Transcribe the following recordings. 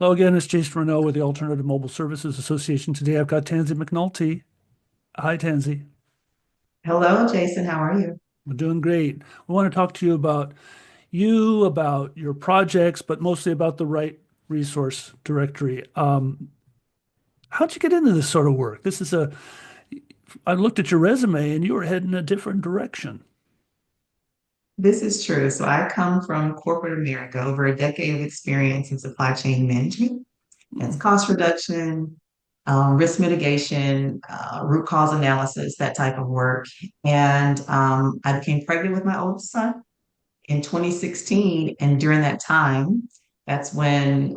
Hello again, it's Jason Renault with the Alternative Mobile Services Association. Today I've got Tansy McNulty. Hi, Tansy. Hello, Jason. How are you? We're doing great. We want to talk to you, about your projects, but mostly about the right resource directory. How'd you get into this sort of work? I looked at your resume and you were heading a different direction. This is true. So I come from corporate America, over a decade of experience in supply chain management. That's Hmm. cost reduction, risk mitigation, root cause analysis, that type of work. And I became pregnant with my oldest son in 2016. And during that time, that's when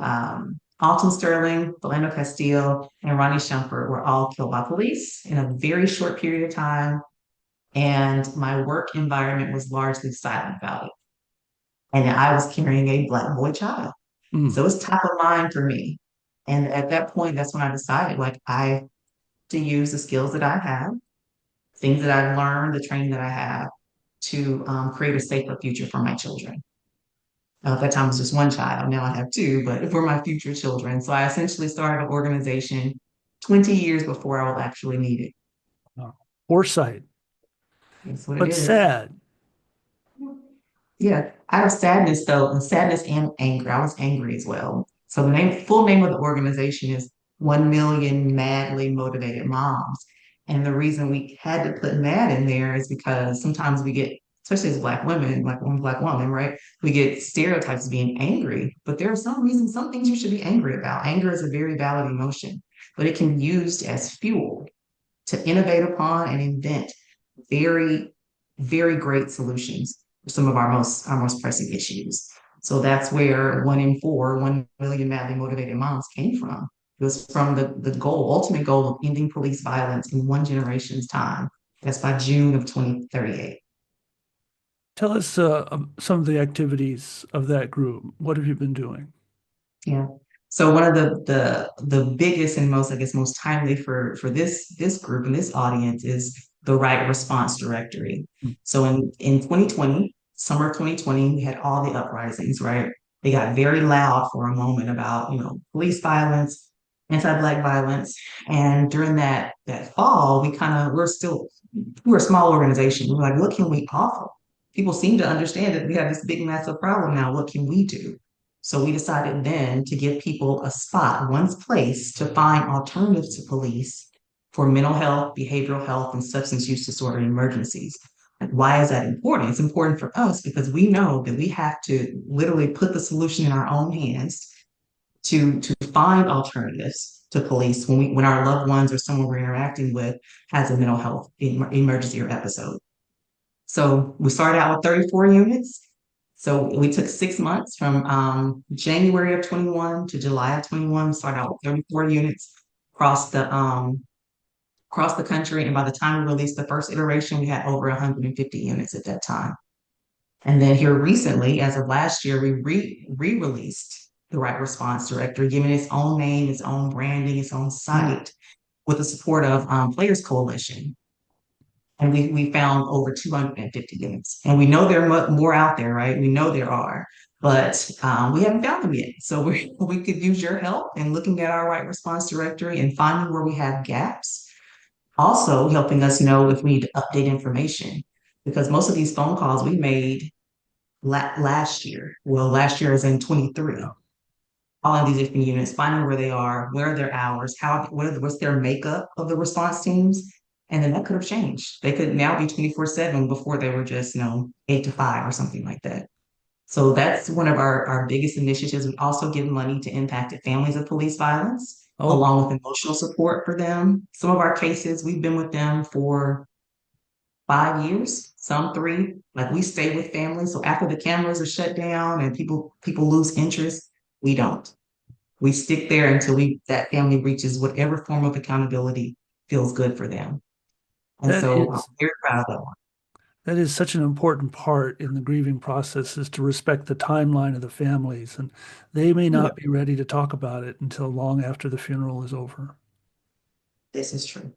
Alton Sterling, Philando Castile, and Ronnie Shumpert were all killed by police in a very short period of time. And my work environment was largely silent about it. And I was carrying a Black boy child. Hmm. So it's top of mind for me. And at that point, that's when I decided like I have to use the skills that I have, things that I've learned, the training that I have to create a safer future for my children. At that time, it was just one child. Now I have two, but for my future children. So I essentially started an organization 20 years before I will actually need it. Oh, foresight, That's what it but is. sad. Yeah, out of sadness though, and sadness and anger. I was angry as well. So the full name of the organization is 1 Million Madly Motivated Moms. And the reason we had to put mad in there is because sometimes we get, especially as Black women, like one Black woman, right? We get stereotypes of being angry, but there are some reasons, some things you should be angry about. Anger is a very valid emotion, but it can be used as fuel to innovate upon and invent very, very great solutions for some of our most pressing issues. So that's where 1 in 4, 1 million madly motivated moms came from. It was from the ultimate goal of ending police violence in one generation's time. That's by June of 2038. Tell us some of the activities of that group. What have you been doing? Yeah. So one of the biggest and most, I guess, most timely for this group and this audience is the right response directory. Hmm. So in 2020, summer of 2020, we had all the uprisings, right? They got very loud for a moment about, police violence, anti-Black violence. And during that fall, we're a small organization. We're like, what can we offer? People seem to understand that we have this big, massive problem now. What can we do? So we decided then to give people a spot, one place to find alternatives to police for mental health, behavioral health, and substance use disorder emergencies. And why is that important? It's important for us because we know that we have to literally put the solution in our own hands to find alternatives to police when our loved ones or someone we're interacting with has a mental health emergency or episode. So we started out with 34 units. So we took 6 months from January of 21 to July of 21. We started out with 34 units across the country. And by the time we released the first iteration, we had over 150 units at that time. And then here recently, as of last year, we re-released the Right Response Directory, giving its own name, its own branding, its own site, with the support of Players Coalition. And we found over 250 units. And we know there are more out there, right? We know there are, but we haven't found them yet. So we could use your help in looking at our right response directory and finding where we have gaps. Also helping us know if we need to update information, because most of these phone calls we made last year. Well, last year is in 23. Yeah. All of these different units, finding where they are, where are their hours, what's their makeup of the response teams. And then that could have changed. They could now be 24/7 before they were just, 8 to 5 or something like that. So that's one of our biggest initiatives. We also give money to impacted families of police violence, Oh, along with emotional support for them. Some of our cases, we've been with them for 5 years, some three. Like we stay with families. So after the cameras are shut down and people lose interest, we don't. We stick there until that family reaches whatever form of accountability feels good for them. And that so I'm is very proud of that one. that is such an important part in the grieving process is to respect the timeline of the families, and they may Yeah, not be ready to talk about it until long after the funeral is over. this is true.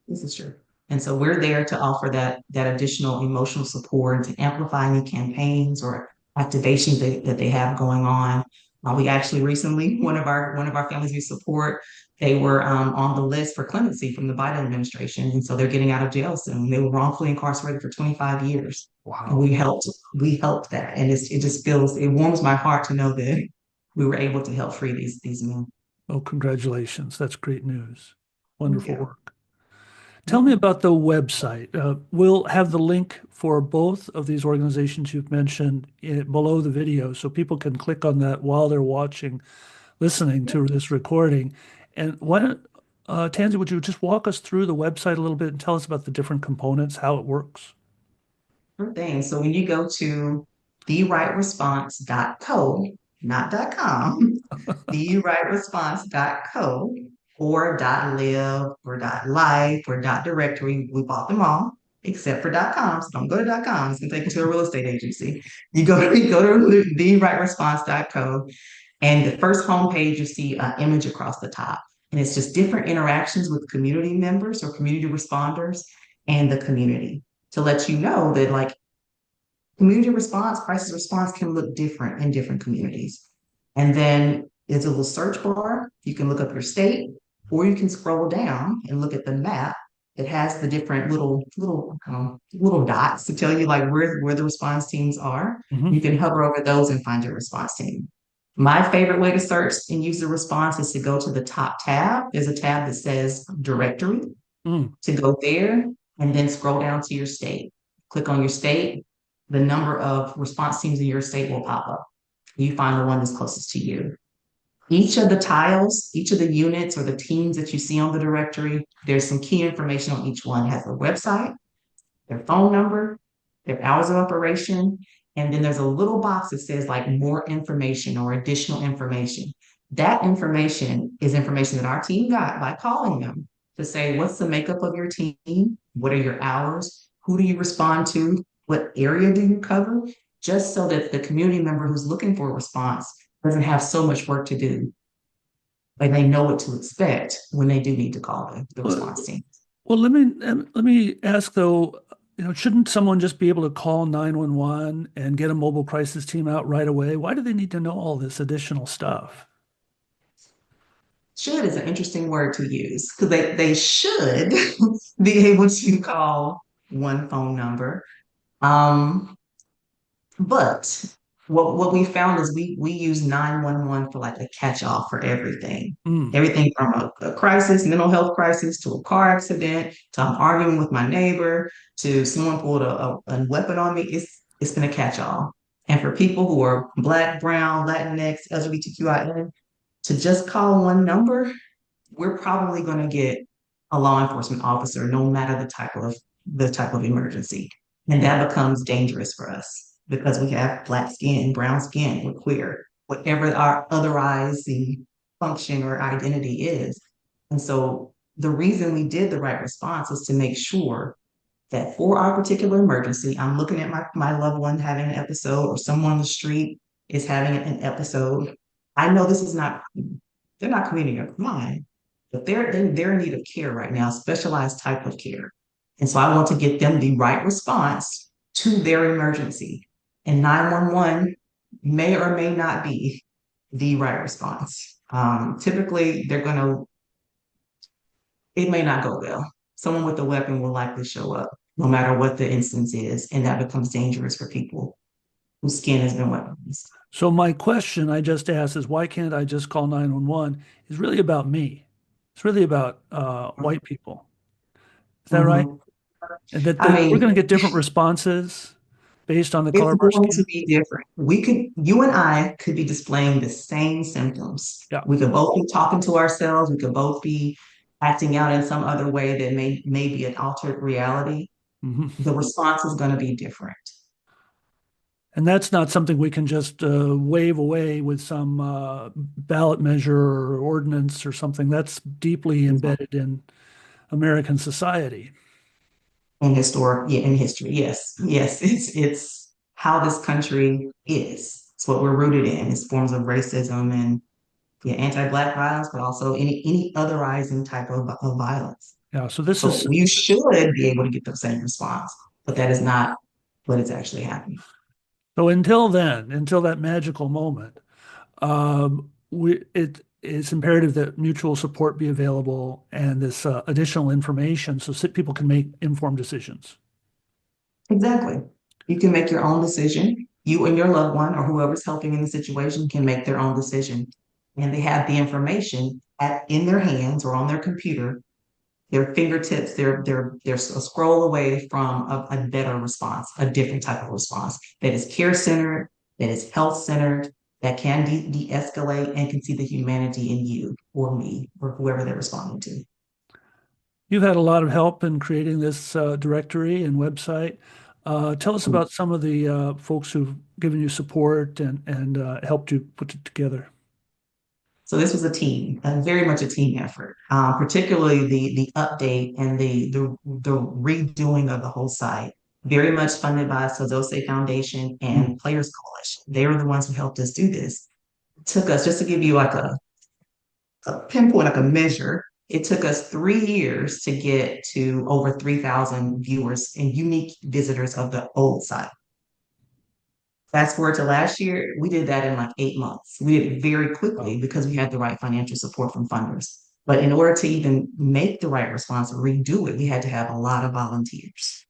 This is true. And so we're there to offer that additional emotional support, to amplify any campaigns or activations that they have going on. We actually recently, one of our families we support, they were on the list for clemency from the Biden administration, and so they're getting out of jail soon. They were wrongfully incarcerated for 25 years, and Wow. we helped that, and it just feels it warms my heart to know that we were able to help free these men. Oh, congratulations. That's great news. Thank Wonderful you. work. Tell me about the website. We'll have the link for both of these organizations you've mentioned below the video so people can click on that while they're watching, listening to this recording. And why don't, Tansy, would you just walk us through the website a little bit and tell us about the different components, how it works? Sure thing. So when you go to therightresponse.co, not .com, therightresponse.co or .live or .life or .directory, we bought them all except for .com. So don't go to .com. It's gonna take you to a real estate agency. You go to therightresponse.co, and the first homepage, you see an image across the top. And it's just different interactions with community members or community responders and the community to let you know that, like, community response, crisis response can look different in different communities. And then there's a little search bar. You can look up your state, or you can scroll down and look at the map. It has the different little dots to tell you like where the response teams are. You Hmm. can hover over those and find your response team. My favorite way to search and use the response is to go to the top tab. There's a tab that says directory, Mm. to go there and then scroll down to your state. Click on your state, the number of response teams in your state will pop up. You find the one that's closest to you. Each of the tiles, each of the units or the teams that you see on the directory, there's some key information on each one. It has a website, their phone number, their hours of operation, and then there's a little box that says like more information or additional information. That information is information that our team got by calling them to say, what's the makeup of your team? What are your hours? Who do you respond to? What area do you cover? Just so that the community member who's looking for a response doesn't have so much work to do. Like they know what to expect when they do need to call the response team. Well, let me ask though, shouldn't someone just be able to call 911 and get a mobile crisis team out right away? Why do they need to know all this additional stuff? Should is an interesting word to use because they should be able to call one phone number. Um, but what we found is we use 911 for like a catch-all for everything. Mm. Everything from a crisis, mental health crisis, to a car accident, to I'm arguing with my neighbor, to someone pulled a weapon on me. It's been a catch-all. And for people who are Black, Brown, Latinx, LGBTQIN, to just call one number, we're probably going to get a law enforcement officer no matter the type of emergency. And that becomes dangerous for us because we have black skin, brown skin, we're queer, whatever our otherizing function or identity is. And so the reason we did the right response was to make sure that for our particular emergency, I'm looking at my loved one having an episode or someone on the street is having an episode. I know this is not, they're not committing a crime, but they're in need of care right now, specialized type of care. And so I want to get them the right response to their emergency. And 911 may or may not be the right response. Typically, it may not go well. Someone with a weapon will likely show up, no matter what the instance is, and that becomes dangerous for people whose skin has been weaponized. So my question I just asked is why can't I just call 911? Is really about me. It's really about white people. Is that right? Mhm. And that I we're mean, going to get different responses based on the color it's of our going to skin. be different. You and I could be displaying the same symptoms. Yeah. We could both be talking to ourselves. We could both be acting out in some other way that may be an altered reality. Hmm. The response is going to be different. And that's not something we can just wave away with some ballot measure or ordinance or something. That's deeply embedded in American society. In history, yes, yes, it's how this country is. It's what we're rooted in. It's forms of racism and, yeah, anti-Black violence, but also any otherizing type of violence. Yeah. So this So is you should be able to get the same response, but that is not what is actually happening. so until then, until that magical moment. It's imperative that mutual support be available and this additional information so people can make informed decisions. Exactly. You can make your own decision. You and your loved one or whoever's helping in the situation can make their own decision. And they have the information in their hands or on their computer, their fingertips, they're a scroll away from a better response, a different type of response that is care centered, that is health centered, that can de-escalate and can see the humanity in you or me or whoever they're responding to. You've had a lot of help in creating this directory and website. Tell us about some of the folks who've given you support and helped you put it together. So this was a team, very much a team effort, particularly the update and the redoing of the whole site. Very much funded by Sozose Foundation Mm. and Players Coalition. They were the ones who helped us do this. It took us, just to give you like a pinpoint, like a measure, it took us 3 years to get to over 3,000 viewers and unique visitors of the old site. Fast forward to last year, we did that in like 8 months. We did it very Wow. quickly because we had the right financial support from funders. But in order to even make the right response or redo it, we had to have a lot of volunteers.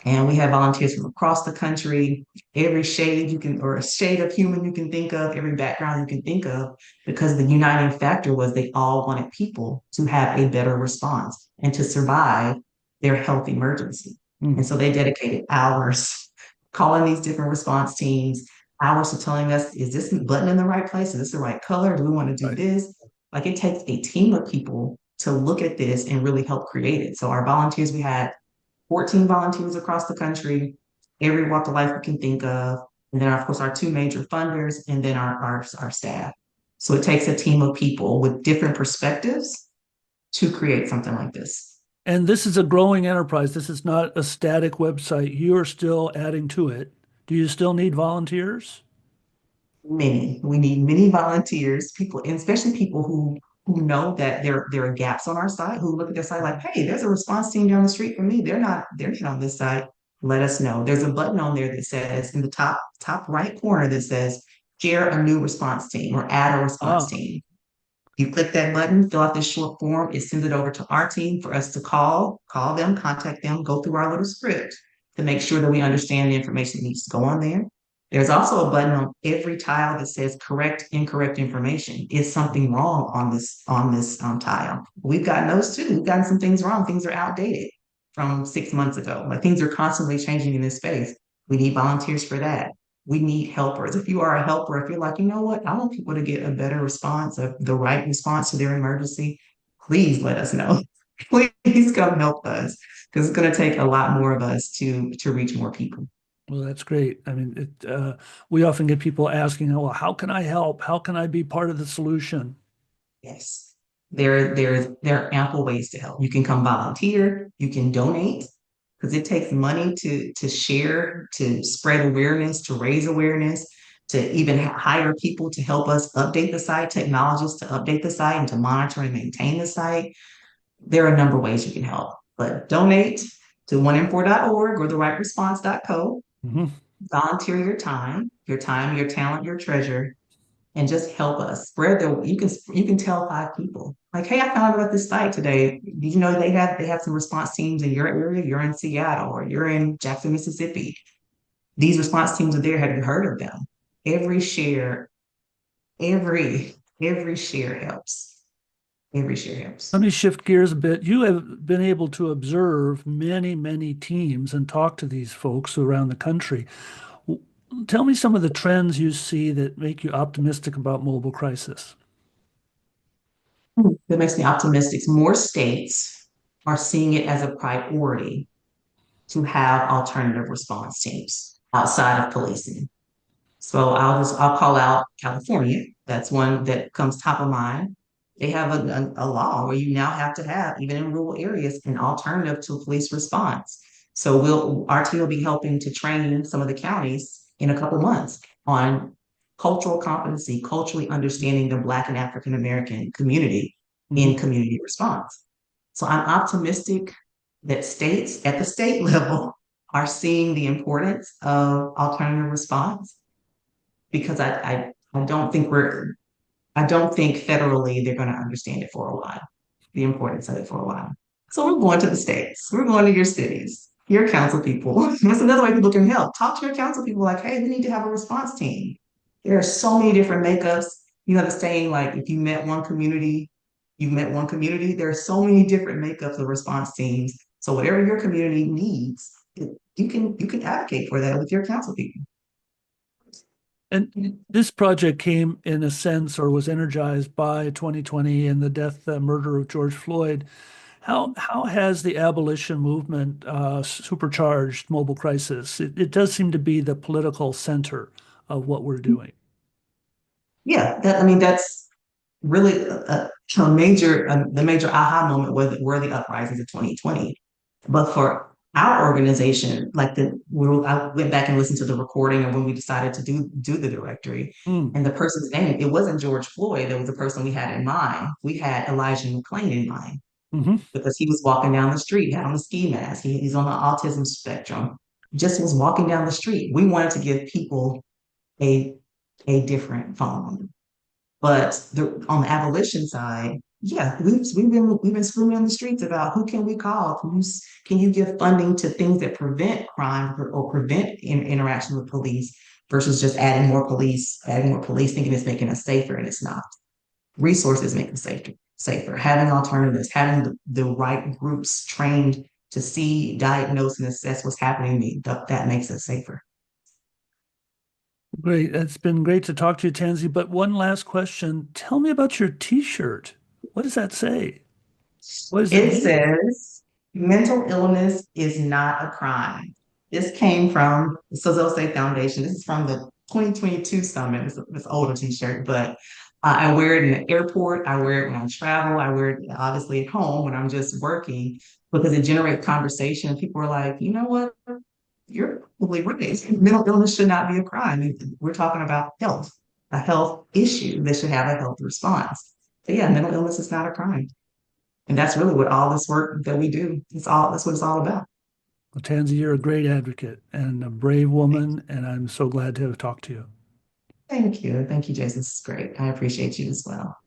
And we have volunteers from across the country, every shade you can, or a shade of human you can think of, every background you can think of, because the uniting factor was they all wanted people to have a better response and to survive their health emergency. Mm. And so they dedicated hours calling these different response teams, hours of telling us, is this button in the right place? Is this the right color? Do we want to do Right. this? Like it takes a team of people to look at this and really help create it. So our volunteers, we had 14 volunteers across the country, every walk of life we can think of. And then, of course, our two major funders and then our staff. So it takes a team of people with different perspectives to create something like this. And this is a growing enterprise. This is not a static website. You're still adding to it. Do you still need volunteers? Many. We need many volunteers, people, and especially people who know that there are gaps on our site, who look at the site like, hey, there's a response team down the street from me. They're not on this site. Let us know. There's a button on there that says in the top right corner that says share a new response team or add a response Ah, team. You click that button, fill out this short form, it sends it over to our team for us to call them, contact them, go through our little script to make sure that we understand the information that needs to go on there. There's also a button on every tile that says correct, incorrect information. Is something wrong on this tile? We've gotten those too. We've gotten some things wrong. Things are outdated from 6 months ago. Like things are constantly changing in this space. We need volunteers for that. We need helpers. If you are a helper, if you're like, you know what, I want people to get a better response, the right response to their emergency, please let us know. Please come help us because it's going to take a lot more of us to reach more people. well, that's great. I mean, we often get people asking, well, how can I help? How can I be part of the solution? Yes. There are ample ways to help. You can come volunteer, you can donate, because it takes money to share, to spread awareness, to raise awareness, to even hire people to help us update the site, technologists to update the site and to monitor and maintain the site. There are a number of ways you can help, but donate to 1in4.org or therightresponse.co. Mhm. Volunteer your time, your talent, your treasure, and just help us spread the you can tell 5 people like, hey, I found out about this site today. Did you know they have some response teams in your area? You're in Seattle or you're in Jackson, Mississippi. These response teams are there. Have you heard of them? Every share, every share helps. Every share Let helps. me shift gears a bit. You have been able to observe many, many teams and talk to these folks around the country. W- Tell me some of the trends you see that make you optimistic about mobile crisis. That makes me optimistic. More states are seeing it as a priority to have alternative response teams outside of policing. So I'll call out California. That's one that comes top of mind. They have a law where you now have to have, even in rural areas, an alternative to police response. So our team will be helping to train some of the counties in a couple months on cultural competency, culturally understanding the Black and African American community Mhm. in community response. So I'm optimistic that states at the state level are seeing the importance of alternative response because I don't think we're, I don't think federally they're going to understand it for a while, the importance of it for a while. So we're going to the states, we're going to your cities, your council people. That's another way people can help. Talk to your council people like, hey, we need to have a response team. There are so many different makeups. You know the saying, like, if you met one community, you've met one community. There are so many different makeups of response teams. So whatever your community needs, you can advocate for that with your council people. And this project came in a sense or was energized by 2020 and the death, murder of George Floyd. How has the abolition movement supercharged mobile crisis? It does seem to be the political center of what we're doing. Yeah, that I mean that's really a major the major aha moment were the uprisings of 2020. But for our organization, like I went back and listened to the recording of when we decided to do the directory, Mm, and the person's name, it wasn't George Floyd. That was the person we had in mind. We had Elijah McClain in mind hmm. because he was walking down the street, had on a ski mask. He's on the autism spectrum. Just was walking down the street. We wanted to give people a a different phone number. But on the abolition side, yeah, we've been screaming on the streets about who can we call? Can you give funding to things that prevent crime or prevent interaction with police versus just adding more police, thinking it's making us safer, and it's not. Resources make us safer. Having alternatives, having the right groups trained to see, diagnose, and assess what's happening to me, that makes us safer. Great. It's been great to talk to you, Tansy. But one last question. Tell me about your T-shirt. What does that say? What does it It mean? says mental illness is not a crime. This came from the Sozose Foundation. This is from the 2022 summit. It's this older t-shirt, but I wear it in the airport. I wear it when I travel. I wear it obviously at home when I'm just working because it generates conversation. People are like, you know what? You're probably right. Mental illness should not be a crime. We're talking about health, a health issue that should have a health response. But yeah, mental illness is not a crime. And that's really what all this work that we do, that's what it's all about. Well, Tansy, you're a great advocate and a brave woman, and I'm so glad to have talked to you. Thank you. Thank you, Jason. This is great. I appreciate you as well.